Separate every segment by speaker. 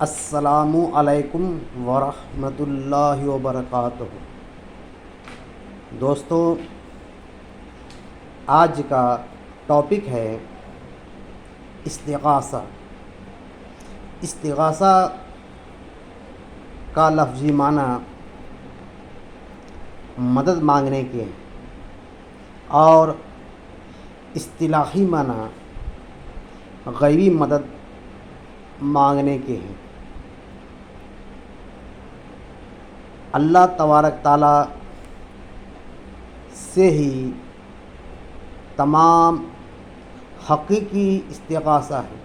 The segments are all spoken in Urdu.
Speaker 1: السلام علیکم ورحمۃ اللہ وبرکاتہ۔ دوستو، آج کا ٹاپک ہے استغاثہ۔ استغاثہ کا لفظی معنی مدد مانگنے کے اور اصطلاحی معنی غیبی مدد مانگنے کے ہیں۔ اللہ تبارک تعالیٰ سے ہی تمام حقیقی استغاثہ ہے۔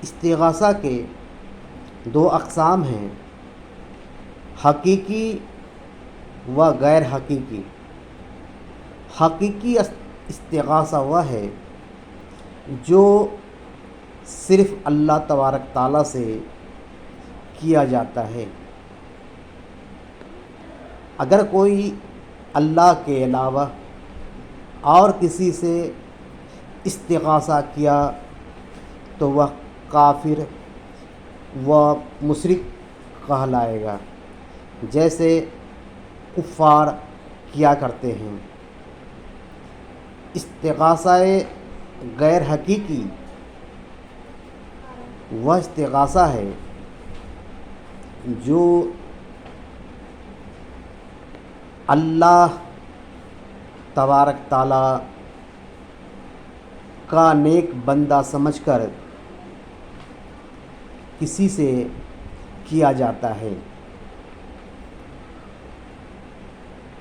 Speaker 1: استغاثہ کے دو اقسام ہیں، حقیقی و غیر حقیقی۔ حقیقی استغاثہ وہ ہے جو صرف اللہ تبارک تعالیٰ سے کیا جاتا ہے۔ اگر کوئی اللہ کے علاوہ اور کسی سے استغاثہ کیا تو وہ کافر و مشرک کہلائے گا، جیسے کفار کیا کرتے ہیں۔ استغاثہ غیر حقیقی وہ استغاثہ ہے جو اللہ تبارک تعالیٰ کا نیک بندہ سمجھ کر کسی سے کیا جاتا ہے،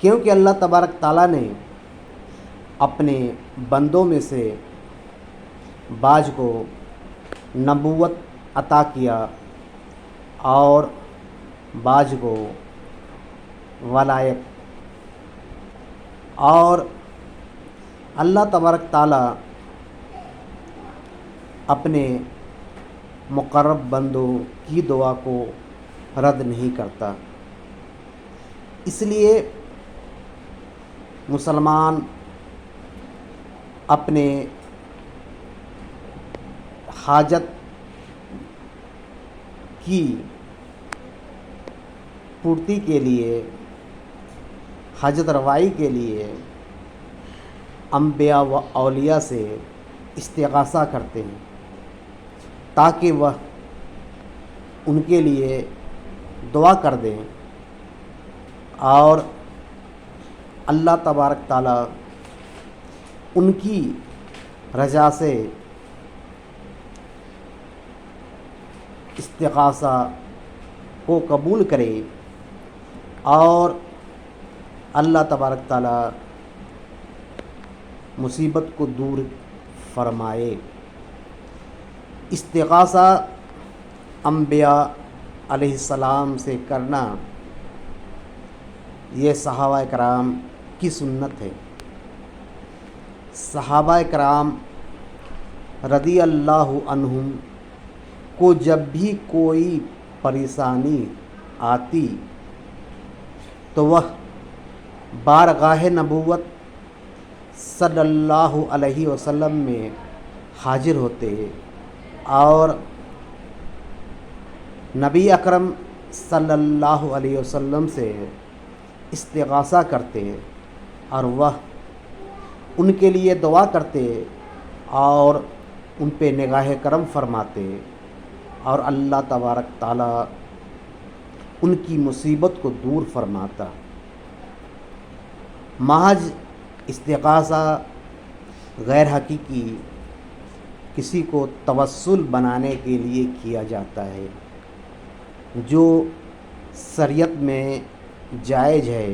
Speaker 1: کیونکہ اللہ تبارک تعالیٰ نے اپنے بندوں میں سے بعض کو نبوت عطا کیا اور بعض کو ولایت، اور اللہ تبارک تعالیٰ اپنے مقرب بندوں کی دعا کو رد نہیں کرتا۔ اس لیے مسلمان اپنے حاجت کی پورتی کے لیے، حاجت روائی کے لیے انبیاء و اولیاء سے استغاثہ کرتے ہیں تاکہ وہ ان کے لیے دعا کر دیں اور اللہ تبارک تعالیٰ ان کی رضا سے استغاثہ کو قبول کرے اور اللہ تبارک تعالیٰ مصیبت کو دور فرمائے۔ استغاثہ انبیاء علیہ السلام سے کرنا یہ صحابہ کرام کی سنت ہے۔ صحابہ کرام رضی اللہ عنہم کو جب بھی کوئی پریشانی آتی تو وہ بارگاہ نبوت صلی اللہ علیہ وسلم میں حاضر ہوتے اور نبی اکرم صلی اللہ علیہ وسلم سے استغاثہ کرتے اور وہ ان کے لیے دعا کرتے اور ان پہ نگاہ کرم فرماتے اور اللہ تبارک تعالیٰ ان کی مصیبت کو دور فرماتا۔ محض استغاثہ غیر حقیقی کسی کو توسل بنانے کے لیے کیا جاتا ہے، جو شریعت میں جائز ہے